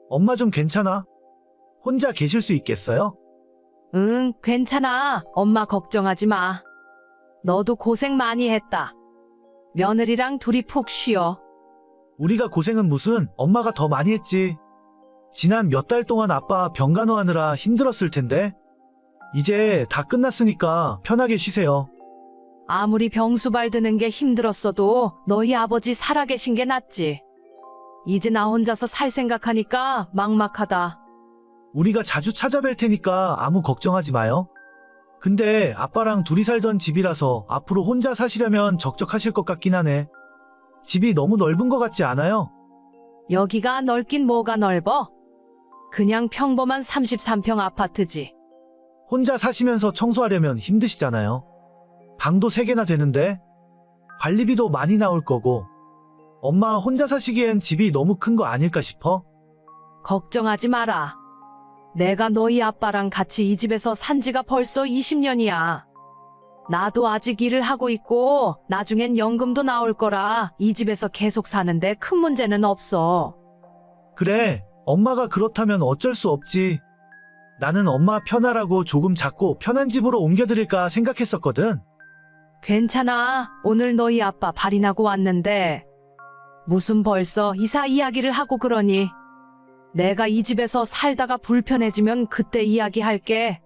엄마 좀 괜찮아? 혼자 계실 수 있겠어요? 응, 괜찮아. 엄마 걱정하지 마. 너도 고생 많이 했다. 며느리랑 둘이 푹 쉬어. 우리가 고생은 무슨, 엄마가 더 많이 했지. 지난 몇 달 동안 아빠 병간호하느라 힘들었을 텐데. 이제 다 끝났으니까 편하게 쉬세요. 아무리 병수발 드는 게 힘들었어도 너희 아버지 살아계신 게 낫지. 이제 나 혼자서 살 생각하니까 막막하다. 우리가 자주 찾아뵐 테니까 아무 걱정하지 마요. 근데 아빠랑 둘이 살던 집이라서 앞으로 혼자 사시려면 적적하실 것 같긴 하네. 집이 너무 넓은 것 같지 않아요? 여기가 넓긴 뭐가 넓어? 그냥 평범한 33평 아파트지. 혼자 사시면서 청소하려면 힘드시잖아요. 방도 3개나 되는데 관리비도 많이 나올 거고. 엄마 혼자 사시기엔 집이 너무 큰 거 아닐까 싶어? 걱정하지 마라. 내가 너희 아빠랑 같이 이 집에서 산 지가 벌써 20년이야. 나도 아직 일을 하고 있고 나중엔 연금도 나올 거라 이 집에서 계속 사는데 큰 문제는 없어. 그래, 엄마가 그렇다면 어쩔 수 없지. 나는 엄마 편하라고 조금 작고 편한 집으로 옮겨드릴까 생각했었거든. 괜찮아. 오늘 너희 아빠 발인하고 왔는데 무슨 벌써 이사 이야기를 하고 그러니. 내가 이 집에서 살다가 불편해지면 그때 이야기할게.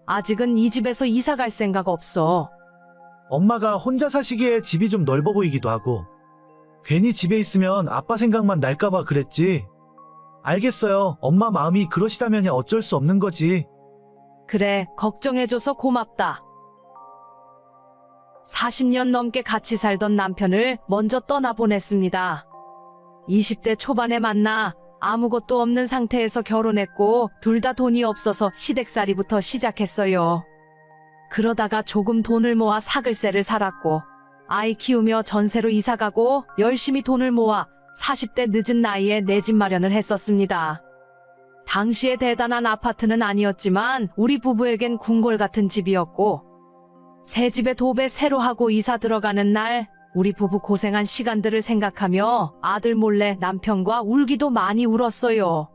아직은 이 집에서 이사 갈 생각 없어. 엄마가 혼자 사시기에 집이 좀 넓어 보이기도 하고 괜히 집에 있으면 아빠 생각만 날까봐 그랬지. 알겠어요. 엄마 마음이 그러시다면 어쩔 수 없는 거지. 그래, 걱정해줘서 고맙다. 40년 넘게 같이 살던 남편을 먼저 떠나보냈습니다. 20대 초반에 만나 아무것도 없는 상태에서 결혼했고 둘 다 돈이 없어서 시댁살이부터 시작했어요. 그러다가 조금 돈을 모아 사글세를 살았고 아이 키우며 전세로 이사가고 열심히 돈을 모아 40대 늦은 나이에 내 집 마련을 했었습니다. 당시에 대단한 아파트는 아니었지만 우리 부부에겐 궁궐 같은 집이었고 새 집에 도배 새로 하고 이사 들어가는 날 우리 부부 고생한 시간들을 생각하며 아들 몰래 남편과 울기도 많이 울었어요.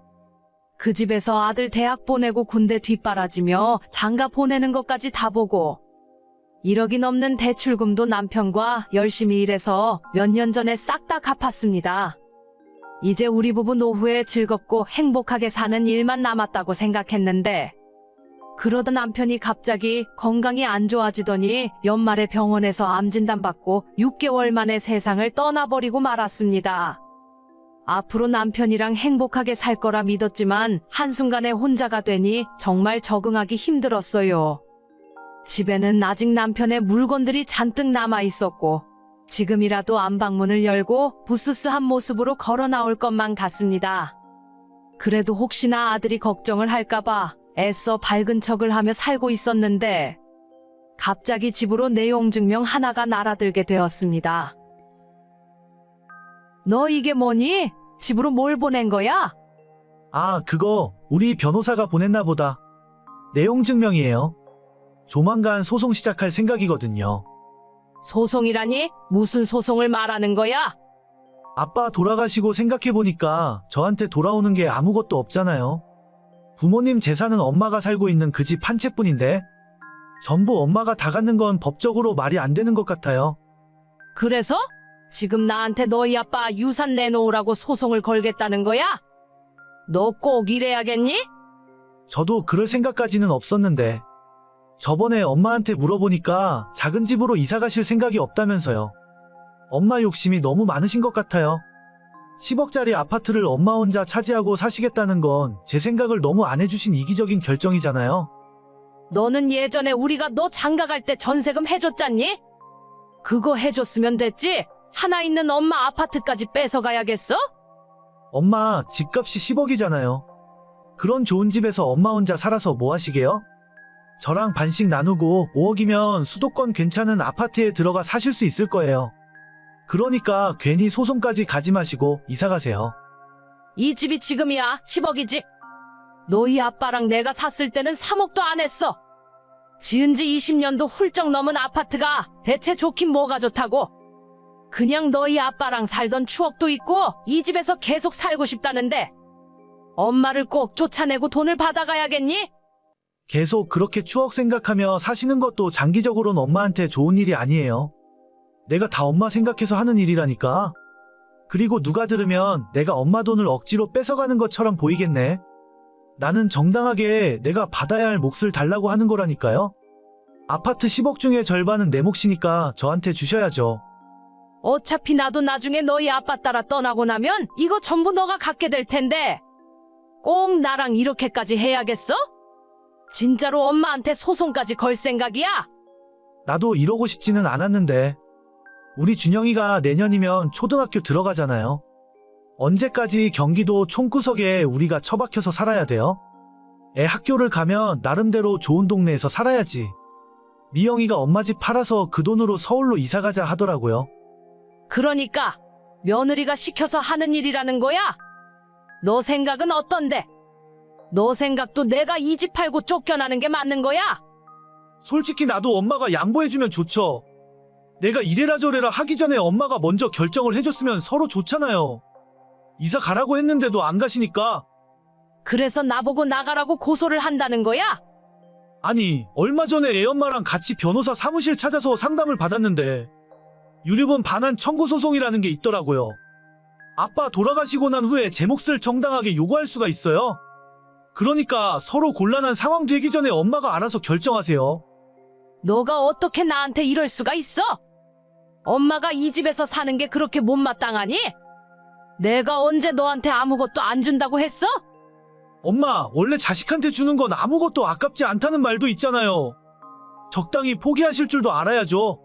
그 집에서 아들 대학 보내고 군대 뒷바라지며 장가 보내는 것까지 다 보고 1억이 넘는 대출금도 남편과 열심히 일해서 몇 년 전에 싹 다 갚았습니다. 이제 우리 부부 노후에 즐겁고 행복하게 사는 일만 남았다고 생각했는데 그러다 남편이 갑자기 건강이 안 좋아지더니 연말에 병원에서 암 진단받고 6개월 만에 세상을 떠나버리고 말았습니다. 앞으로 남편이랑 행복하게 살 거라 믿었지만 한순간에 혼자가 되니 정말 적응하기 힘들었어요. 집에는 아직 남편의 물건들이 잔뜩 남아 있었고 지금이라도 안방문을 열고 부스스한 모습으로 걸어 나올 것만 같습니다. 그래도 혹시나 아들이 걱정을 할까봐 애써 밝은 척을 하며 살고 있었는데 갑자기 집으로 내용증명 하나가 날아들게 되었습니다. 너 이게 뭐니? 집으로 뭘 보낸 거야? 아, 그거 우리 변호사가 보냈나 보다. 내용 증명이에요. 조만간 소송 시작할 생각이거든요. 소송이라니? 무슨 소송을 말하는 거야? 아빠 돌아가시고 생각해보니까 저한테 돌아오는 게 아무것도 없잖아요. 부모님 재산은 엄마가 살고 있는 그 집 한 채뿐인데 전부 엄마가 다 갖는 건 법적으로 말이 안 되는 것 같아요. 그래서? 지금 나한테 너희 아빠 유산 내놓으라고 소송을 걸겠다는 거야? 너 꼭 이래야겠니? 저도 그럴 생각까지는 없었는데 저번에 엄마한테 물어보니까 작은 집으로 이사 가실 생각이 없다면서요. 엄마 욕심이 너무 많으신 것 같아요. 10억짜리 아파트를 엄마 혼자 차지하고 사시겠다는 건 제 생각을 너무 안 해주신 이기적인 결정이잖아요. 너는 예전에 우리가 너 장가갈 때 전세금 해줬잖니? 그거 해줬으면 됐지? 하나 있는 엄마 아파트까지 뺏어가야겠어? 엄마 집값이 10억이잖아요. 그런 좋은 집에서 엄마 혼자 살아서 뭐 하시게요? 저랑 반씩 나누고 5억이면 수도권 괜찮은 아파트에 들어가 사실 수 있을 거예요. 그러니까 괜히 소송까지 가지 마시고 이사 가세요. 이 집이 지금이야 10억이지. 너희 아빠랑 내가 샀을 때는 3억도 안 했어. 지은 지 20년도 훌쩍 넘은 아파트가 대체 좋긴 뭐가 좋다고. 그냥 너희 아빠랑 살던 추억도 있고 이 집에서 계속 살고 싶다는데 엄마를 꼭 쫓아내고 돈을 받아가야겠니? 계속 그렇게 추억 생각하며 사시는 것도 장기적으로는 엄마한테 좋은 일이 아니에요. 내가 다 엄마 생각해서 하는 일이라니까. 그리고 누가 들으면 내가 엄마 돈을 억지로 뺏어가는 것처럼 보이겠네. 나는 정당하게 내가 받아야 할 몫을 달라고 하는 거라니까요. 아파트 10억 중에 절반은 내 몫이니까 저한테 주셔야죠. 어차피 나도 나중에 너희 아빠 따라 떠나고 나면 이거 전부 너가 갖게 될 텐데 꼭 나랑 이렇게까지 해야겠어? 진짜로 엄마한테 소송까지 걸 생각이야? 나도 이러고 싶지는 않았는데. 우리 준영이가 내년이면 초등학교 들어가잖아요. 언제까지 경기도 총구석에 우리가 처박혀서 살아야 돼요? 애 학교를 가면 나름대로 좋은 동네에서 살아야지. 미영이가 엄마 집 팔아서 그 돈으로 서울로 이사 가자 하더라고요. 그러니까 며느리가 시켜서 하는 일이라는 거야? 너 생각은 어떤데? 너 생각도 내가 이 집 팔고 쫓겨나는 게 맞는 거야? 솔직히 나도 엄마가 양보해주면 좋죠. 내가 이래라 저래라 하기 전에 엄마가 먼저 결정을 해줬으면 서로 좋잖아요. 이사 가라고 했는데도 안 가시니까. 그래서 나보고 나가라고 고소를 한다는 거야? 아니, 얼마 전에 애엄마랑 같이 변호사 사무실 찾아서 상담을 받았는데 유류분 반환 청구 소송이라는 게 있더라고요. 아빠 돌아가시고 난 후에 제 몫을 정당하게 요구할 수가 있어요. 그러니까 서로 곤란한 상황 되기 전에 엄마가 알아서 결정하세요. 너가 어떻게 나한테 이럴 수가 있어? 엄마가 이 집에서 사는 게 그렇게 못마땅하니? 내가 언제 너한테 아무것도 안 준다고 했어? 엄마, 원래 자식한테 주는 건 아무것도 아깝지 않다는 말도 있잖아요. 적당히 포기하실 줄도 알아야죠.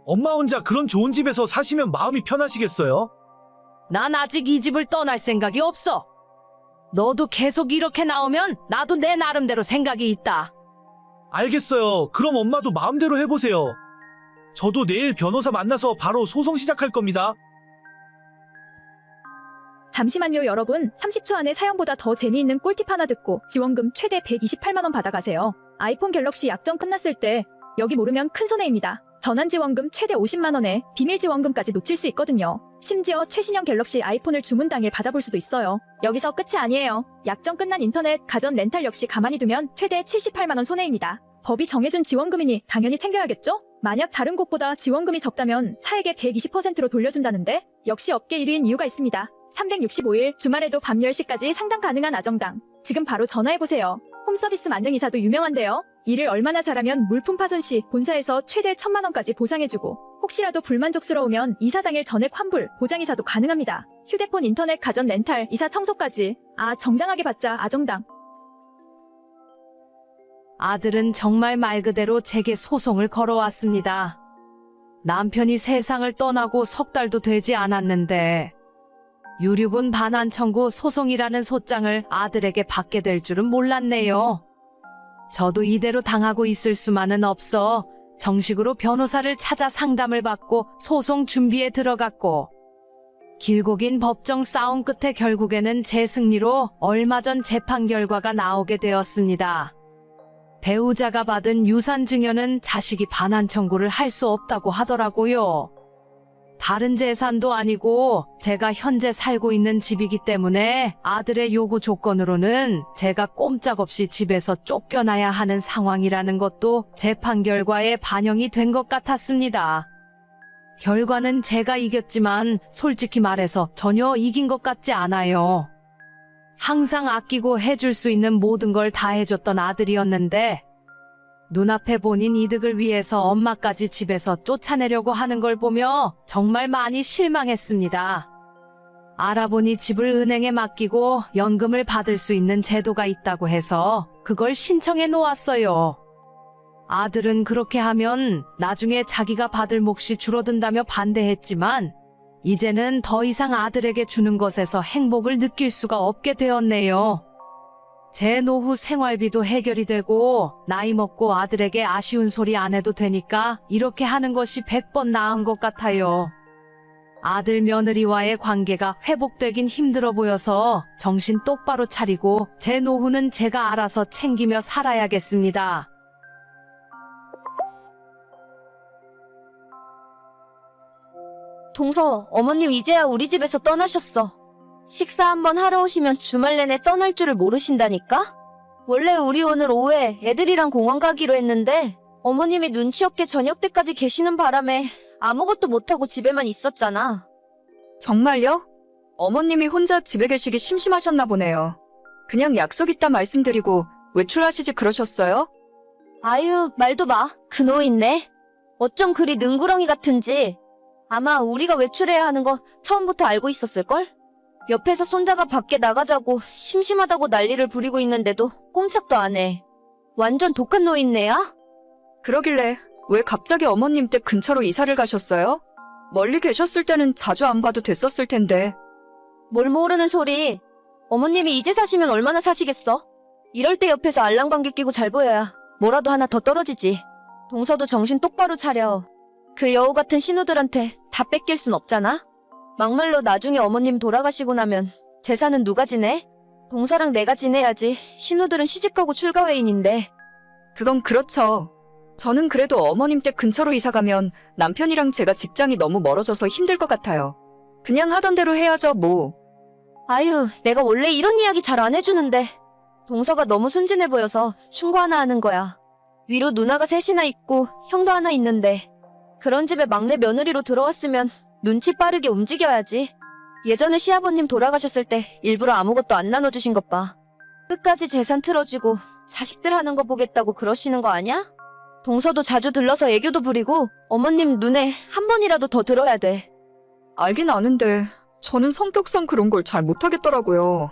엄마 혼자 그런 좋은 집에서 사시면 마음이 편하시겠어요? 난 아직 이 집을 떠날 생각이 없어. 너도 계속 이렇게 나오면 나도 내 나름대로 생각이 있다. 알겠어요. 그럼 엄마도 마음대로 해보세요. 저도 내일 변호사 만나서 바로 소송 시작할 겁니다. 잠시만요, 여러분. 30초 안에 사연보다 더 재미있는 꿀팁 하나 듣고 지원금 최대 128만 원 받아가세요. 아이폰 갤럭시 약정 끝났을 때 여기 모르면 큰 손해입니다. 전환 지원금 최대 50만 원에 비밀 지원금까지 놓칠 수 있거든요. 심지어 최신형 갤럭시 아이폰을 주문 당일 받아볼 수도 있어요. 여기서 끝이 아니에요. 약정 끝난 인터넷, 가전 렌탈 역시 가만히 두면 최대 78만 원 손해입니다. 법이 정해준 지원금이니 당연히 챙겨야겠죠? 만약 다른 곳보다 지원금이 적다면 차액의 120%로 돌려준다는데 역시 업계 1위인 이유가 있습니다. 365일 주말에도 밤 10시까지 상담 가능한 아정당. 지금 바로 전화해보세요. 홈서비스 만능 이사도 유명한데요. 일을 얼마나 잘하면 물품 파손 시 본사에서 최대 1,000만 원까지 보상해주고 혹시라도 불만족스러우면 이사 당일 전액 환불, 보장이사도 가능합니다. 휴대폰, 인터넷, 가전 렌탈, 이사 청소까지. 정당하게 받자 아정당. 아들은 정말 말 그대로 제게 소송을 걸어왔습니다. 남편이 세상을 떠나고 석 달도 되지 않았는데 유류분 반환 청구 소송이라는 소장을 아들에게 받게 될 줄은 몰랐네요. 저도 이대로 당하고 있을 수만은 없어 정식으로 변호사를 찾아 상담을 받고 소송 준비에 들어갔고 길고 긴 법정 싸움 끝에 결국에는 제 승리로 얼마 전 재판 결과가 나오게 되었습니다. 배우자가 받은 유산 증여는 자식이 반환 청구를 할 수 없다고 하더라고요. 다른 재산도 아니고 제가 현재 살고 있는 집이기 때문에 아들의 요구 조건으로는 제가 꼼짝없이 집에서 쫓겨나야 하는 상황이라는 것도 재판 결과에 반영이 된 것 같았습니다. 결과는 제가 이겼지만 솔직히 말해서 전혀 이긴 것 같지 않아요. 항상 아끼고 해줄 수 있는 모든 걸 다 해줬던 아들이었는데 눈앞에 본인 이득을 위해서 엄마까지 집에서 쫓아내려고 하는 걸 보며 정말 많이 실망했습니다. 알아보니 집을 은행에 맡기고 연금을 받을 수 있는 제도가 있다고 해서 그걸 신청해 놓았어요. 아들은 그렇게 하면 나중에 자기가 받을 몫이 줄어든다며 반대했지만 이제는 더 이상 아들에게 주는 것에서 행복을 느낄 수가 없게 되었네요. 제 노후 생활비도 해결이 되고 나이 먹고 아들에게 아쉬운 소리 안 해도 되니까 이렇게 하는 것이 100번 나은 것 같아요. 아들 며느리와의 관계가 회복되긴 힘들어 보여서 정신 똑바로 차리고 제 노후는 제가 알아서 챙기며 살아야겠습니다. 동서, 어머님 이제야 우리 집에서 떠나셨어. 식사 한번 하러 오시면 주말 내내 떠날 줄을 모르신다니까? 원래 우리 오늘 오후에 애들이랑 공원 가기로 했는데 어머님이 눈치 없게 저녁 때까지 계시는 바람에 아무것도 못하고 집에만 있었잖아. 정말요? 어머님이 혼자 집에 계시기 심심하셨나 보네요. 그냥 약속 있다 말씀드리고 외출하시지 그러셨어요? 아유, 말도 마. 그 노인네. 어쩜 그리 능구렁이 같은지. 아마 우리가 외출해야 하는 거 처음부터 알고 있었을걸? 옆에서 손자가 밖에 나가자고 심심하다고 난리를 부리고 있는데도 꼼짝도 안 해. 완전 독한 노인네야? 그러길래 왜 갑자기 어머님 댁 근처로 이사를 가셨어요? 멀리 계셨을 때는 자주 안 봐도 됐었을 텐데. 뭘 모르는 소리. 어머님이 이제 사시면 얼마나 사시겠어? 이럴 때 옆에서 알랑방귀 끼고 잘 보여야 뭐라도 하나 더 떨어지지. 동서도 정신 똑바로 차려. 그 여우 같은 신우들한테 다 뺏길 순 없잖아? 막말로 나중에 어머님 돌아가시고 나면 재산은 누가 지내? 동서랑 내가 지내야지. 신우들은 시집가고 출가회인인데. 그건 그렇죠. 저는 그래도 어머님 댁 근처로 이사 가면 남편이랑 제가 직장이 너무 멀어져서 힘들 것 같아요. 그냥 하던 대로 해야죠, 뭐. 아유, 내가 원래 이런 이야기 잘 안 해주는데 동서가 너무 순진해 보여서 충고 하나 하는 거야. 위로 누나가 셋이나 있고 형도 하나 있는데 그런 집에 막내 며느리로 들어왔으면 눈치 빠르게 움직여야지. 예전에 시아버님 돌아가셨을 때 일부러 아무것도 안 나눠주신 것 봐. 끝까지 재산 틀어지고 자식들 하는 거 보겠다고 그러시는 거 아냐? 동서도 자주 들러서 애교도 부리고 어머님 눈에 한 번이라도 더 들어야 돼. 알긴 아는데 저는 성격상 그런 걸 잘 못하겠더라고요.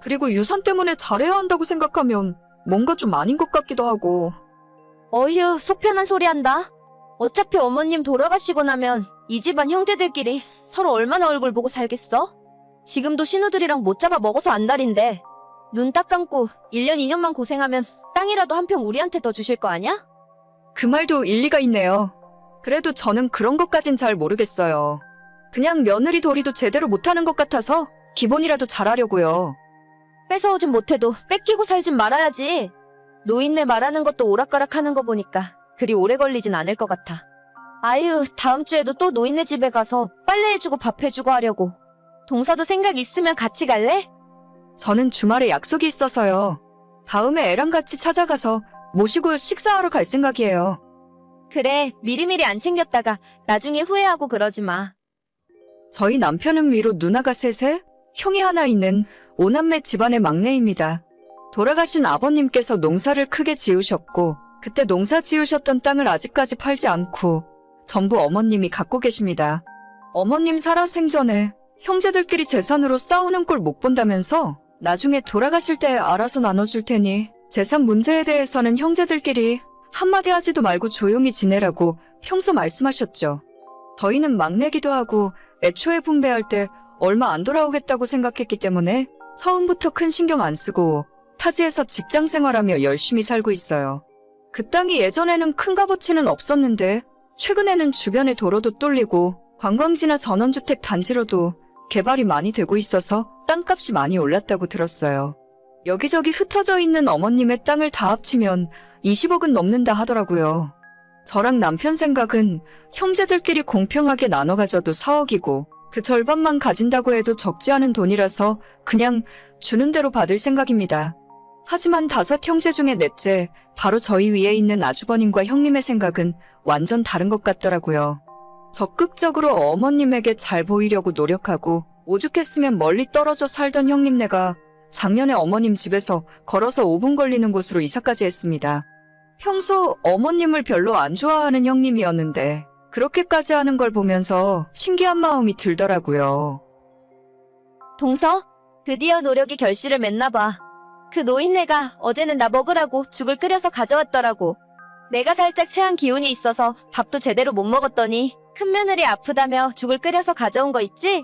그리고 유산 때문에 잘해야 한다고 생각하면 뭔가 좀 아닌 것 같기도 하고. 어휴, 속편한 소리 한다. 어차피 어머님 돌아가시고 나면 이 집안 형제들끼리 서로 얼마나 얼굴 보고 살겠어? 지금도 신우들이랑 못 잡아 먹어서 안달인데 눈 딱 감고 1년 2년만 고생하면 땅이라도 한 평 우리한테 더 주실 거 아냐? 그 말도 일리가 있네요. 그래도 저는 그런 것까진 잘 모르겠어요. 그냥 며느리 도리도 제대로 못하는 것 같아서 기본이라도 잘하려고요. 뺏어오진 못해도 뺏기고 살진 말아야지. 노인네 말하는 것도 오락가락 하는 거 보니까 그리 오래 걸리진 않을 것 같아. 아유, 다음 주에도 또 노인네 집에 가서 빨래해주고 밥해주고 하려고. 동서도 생각 있으면 같이 갈래? 저는 주말에 약속이 있어서요. 다음에 애랑 같이 찾아가서 모시고 식사하러 갈 생각이에요. 그래, 미리미리 안 챙겼다가 나중에 후회하고 그러지 마. 저희 남편은 위로 누나가 셋에 형이 하나 있는 5남매 집안의 막내입니다. 돌아가신 아버님께서 농사를 크게 지으셨고 그때 농사 지으셨던 땅을 아직까지 팔지 않고 전부 어머님이 갖고 계십니다. 어머님 살아생전에 형제들끼리 재산으로 싸우는 꼴 못 본다면서 나중에 돌아가실 때 알아서 나눠줄 테니 재산 문제에 대해서는 형제들끼리 한마디 하지도 말고 조용히 지내라고 평소 말씀하셨죠. 저희는 막내기도 하고 애초에 분배할 때 얼마 안 돌아오겠다고 생각했기 때문에 처음부터 큰 신경 안 쓰고 타지에서 직장 생활하며 열심히 살고 있어요. 그 땅이 예전에는 큰 값어치는 없었는데 최근에는 주변에 도로도 뚫리고 관광지나 전원주택 단지로도 개발이 많이 되고 있어서 땅값이 많이 올랐다고 들었어요. 여기저기 흩어져 있는 어머님의 땅을 다 합치면 20억은 넘는다 하더라고요. 저랑 남편 생각은 형제들끼리 공평하게 나눠 가져도 4억이고 그 절반만 가진다고 해도 적지 않은 돈이라서 그냥 주는 대로 받을 생각입니다. 하지만 5 형제 중에 넷째, 바로 저희 위에 있는 아주버님과 형님의 생각은 완전 다른 것 같더라고요. 적극적으로 어머님에게 잘 보이려고 노력하고 오죽했으면 멀리 떨어져 살던 형님네가 작년에 어머님 집에서 걸어서 5분 걸리는 곳으로 이사까지 했습니다. 평소 어머님을 별로 안 좋아하는 형님이었는데 그렇게까지 하는 걸 보면서 신기한 마음이 들더라고요. 동서, 드디어 노력이 결실을 맺나 봐. 그 노인네가 어제는 나 먹으라고 죽을 끓여서 가져왔더라고. 내가 살짝 체한 기운이 있어서 밥도 제대로 못 먹었더니 큰며느리 아프다며 죽을 끓여서 가져온 거 있지?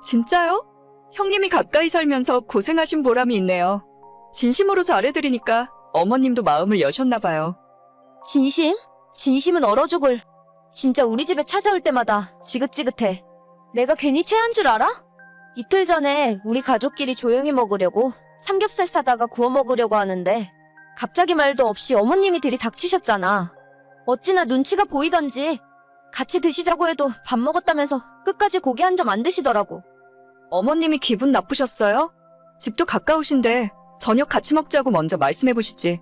진짜요? 형님이 가까이 살면서 고생하신 보람이 있네요. 진심으로 잘해드리니까 어머님도 마음을 여셨나 봐요. 진심? 진심은 얼어 죽을. 진짜 우리 집에 찾아올 때마다 지긋지긋해. 내가 괜히 체한 줄 알아? 이틀 전에 우리 가족끼리 조용히 먹으려고 삼겹살 사다가 구워 먹으려고 하는데 갑자기 말도 없이 어머님이 들이닥치셨잖아. 어찌나 눈치가 보이던지 같이 드시자고 해도 밥 먹었다면서 끝까지 고기 한 점 안 드시더라고. 어머님이 기분 나쁘셨어요? 집도 가까우신데 저녁 같이 먹자고 먼저 말씀해보시지.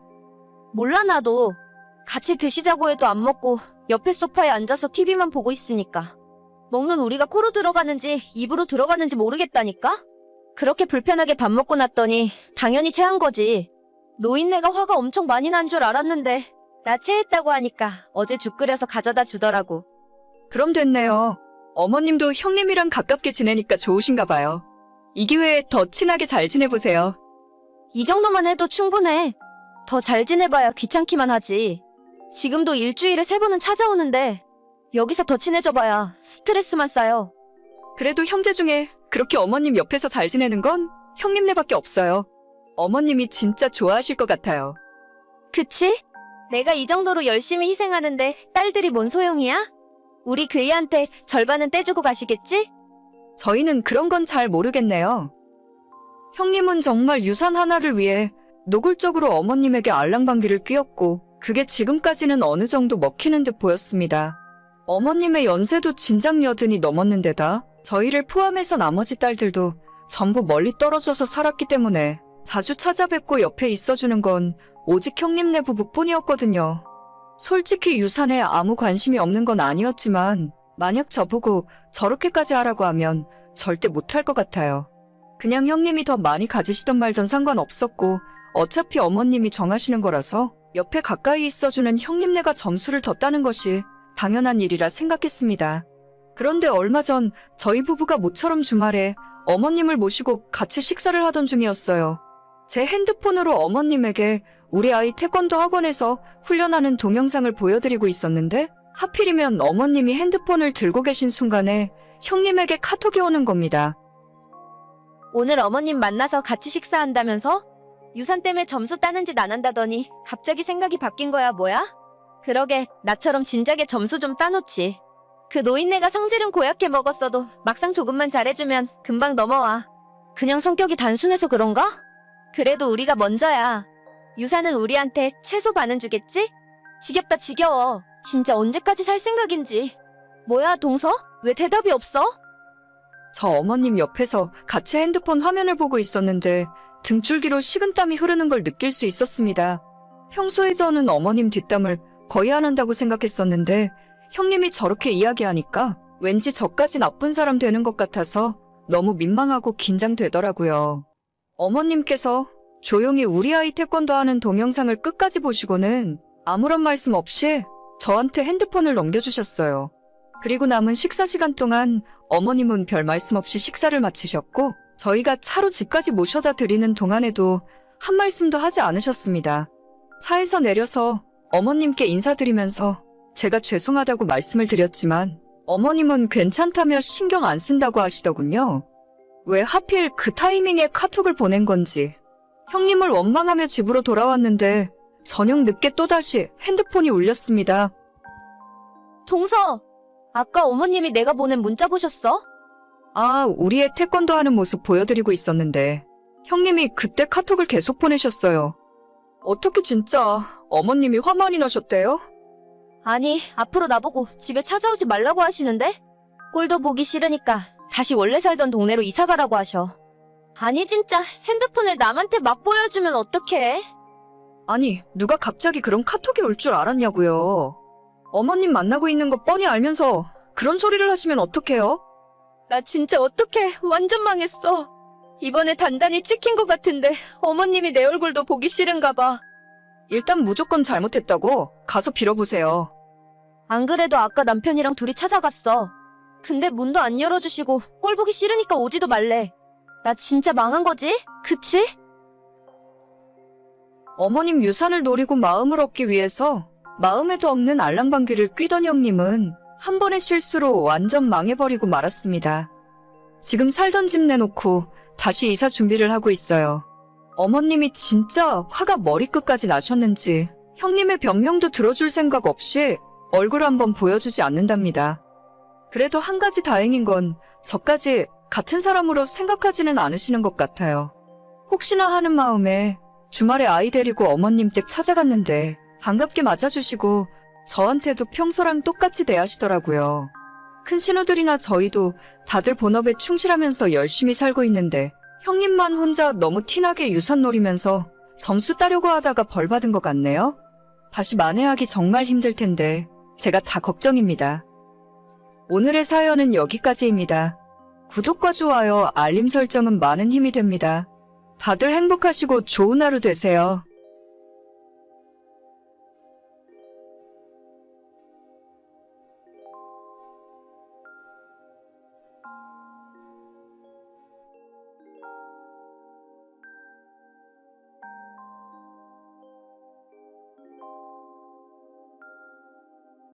몰라 나도. 같이 드시자고 해도 안 먹고 옆에 소파에 앉아서 TV만 보고 있으니까. 먹는 우리가 코로 들어가는지 입으로 들어가는지 모르겠다니까? 그렇게 불편하게 밥 먹고 났더니 당연히 체한 거지. 노인네가 화가 엄청 많이 난 줄 알았는데 나 체했다고 하니까 어제 죽 끓여서 가져다 주더라고. 그럼 됐네요. 어머님도 형님이랑 가깝게 지내니까 좋으신가 봐요. 이 기회에 더 친하게 잘 지내보세요. 이 정도만 해도 충분해. 더 잘 지내봐야 귀찮기만 하지. 지금도 일주일에 3번은 찾아오는데 여기서 더 친해져봐야 스트레스만 쌓여. 그래도 형제 중에 그렇게 어머님 옆에서 잘 지내는 건 형님네밖에 없어요. 어머님이 진짜 좋아하실 것 같아요. 그치? 내가 이 정도로 열심히 희생하는데 딸들이 뭔 소용이야? 우리 그이한테 절반은 떼주고 가시겠지? 저희는 그런 건 잘 모르겠네요. 형님은 정말 유산 하나를 위해 노골적으로 어머님에게 알랑방귀를 뀌었고 그게 지금까지는 어느 정도 먹히는 듯 보였습니다. 어머님의 연세도 진작 여든이 넘었는데다 저희를 포함해서 나머지 딸들도 전부 멀리 떨어져서 살았기 때문에 자주 찾아뵙고 옆에 있어주는 건 오직 형님네 부부뿐이었거든요. 솔직히 유산에 아무 관심이 없는 건 아니었지만 만약 저보고 저렇게까지 하라고 하면 절대 못할 것 같아요. 그냥 형님이 더 많이 가지시던 말던 상관없었고 어차피 어머님이 정하시는 거라서 옆에 가까이 있어주는 형님네가 점수를 더 따는 것이 당연한 일이라 생각했습니다. 그런데 얼마 전 저희 부부가 모처럼 주말에 어머님을 모시고 같이 식사를 하던 중이었어요. 제 핸드폰으로 어머님에게 우리 아이 태권도 학원에서 훈련하는 동영상을 보여드리고 있었는데 하필이면 어머님이 핸드폰을 들고 계신 순간에 형님에게 카톡이 오는 겁니다. 오늘 어머님 만나서 같이 식사한다면서? 유산 때문에 점수 따는 짓 안 한다더니 갑자기 생각이 바뀐 거야 뭐야? 그러게 나처럼 진작에 점수 좀 따놓지. 그 노인네가 성질은 고약해 먹었어도 막상 조금만 잘해주면 금방 넘어와. 그냥 성격이 단순해서 그런가? 그래도 우리가 먼저야. 유산은 우리한테 최소 반은 주겠지? 지겹다 지겨워. 진짜 언제까지 살 생각인지. 뭐야 동서? 왜 대답이 없어? 저 어머님 옆에서 같이 핸드폰 화면을 보고 있었는데 등줄기로 식은땀이 흐르는 걸 느낄 수 있었습니다. 평소에 저는 어머님 뒷담을 거의 안 한다고 생각했었는데 형님이 저렇게 이야기하니까 왠지 저까지 나쁜 사람 되는 것 같아서 너무 민망하고 긴장되더라고요. 어머님께서 조용히 우리 아이 태권도 하는 동영상을 끝까지 보시고는 아무런 말씀 없이 저한테 핸드폰을 넘겨주셨어요. 그리고 남은 식사 시간 동안 어머님은 별 말씀 없이 식사를 마치셨고 저희가 차로 집까지 모셔다 드리는 동안에도 한 말씀도 하지 않으셨습니다. 차에서 내려서 어머님께 인사드리면서 제가 죄송하다고 말씀을 드렸지만 어머님은 괜찮다며 신경 안 쓴다고 하시더군요. 왜 하필 그 타이밍에 카톡을 보낸 건지. 형님을 원망하며 집으로 돌아왔는데 저녁 늦게 또다시 핸드폰이 울렸습니다. 동서! 아까 어머님이 내가 보낸 문자 보셨어? 아, 우리 애 태권도 하는 모습 보여드리고 있었는데 형님이 그때 카톡을 계속 보내셨어요. 어떻게 진짜 어머님이 화 많이 나셨대요? 아니, 앞으로 나보고 집에 찾아오지 말라고 하시는데? 꼴도 보기 싫으니까 다시 원래 살던 동네로 이사가라고 하셔. 아니 진짜 핸드폰을 남한테 막 보여주면 어떡해? 아니, 누가 갑자기 그런 카톡이 올 줄 알았냐고요. 어머님 만나고 있는 거 뻔히 알면서 그런 소리를 하시면 어떡해요? 나 진짜 어떡해. 완전 망했어. 이번에 단단히 찍힌 것 같은데 어머님이 내 얼굴도 보기 싫은가 봐. 일단 무조건 잘못했다고 가서 빌어보세요. 안 그래도 아까 남편이랑 둘이 찾아갔어. 근데 문도 안 열어주시고 꼴 보기 싫으니까 오지도 말래. 나 진짜 망한 거지? 그치? 어머님 유산을 노리고 마음을 얻기 위해서 마음에도 없는 알랑방귀를 뀌던 형님은 한 번의 실수로 완전 망해버리고 말았습니다. 지금 살던 집 내놓고 다시 이사 준비를 하고 있어요. 어머님이 진짜 화가 머리끝까지 나셨는지 형님의 변명도 들어줄 생각 없이 얼굴 한번 보여주지 않는답니다. 그래도 한 가지 다행인 건 저까지 같은 사람으로 생각하지는 않으시는 것 같아요. 혹시나 하는 마음에 주말에 아이 데리고 어머님 댁 찾아갔는데 반갑게 맞아주시고 저한테도 평소랑 똑같이 대하시더라고요. 큰 신우들이나 저희도 다들 본업에 충실하면서 열심히 살고 있는데 형님만 혼자 너무 티나게 유산 노리면서 점수 따려고 하다가 벌 받은 것 같네요. 다시 만회하기 정말 힘들 텐데 제가 다 걱정입니다. 오늘의 사연은 여기까지입니다. 구독과 좋아요, 알림 설정은 많은 힘이 됩니다. 다들 행복하시고 좋은 하루 되세요.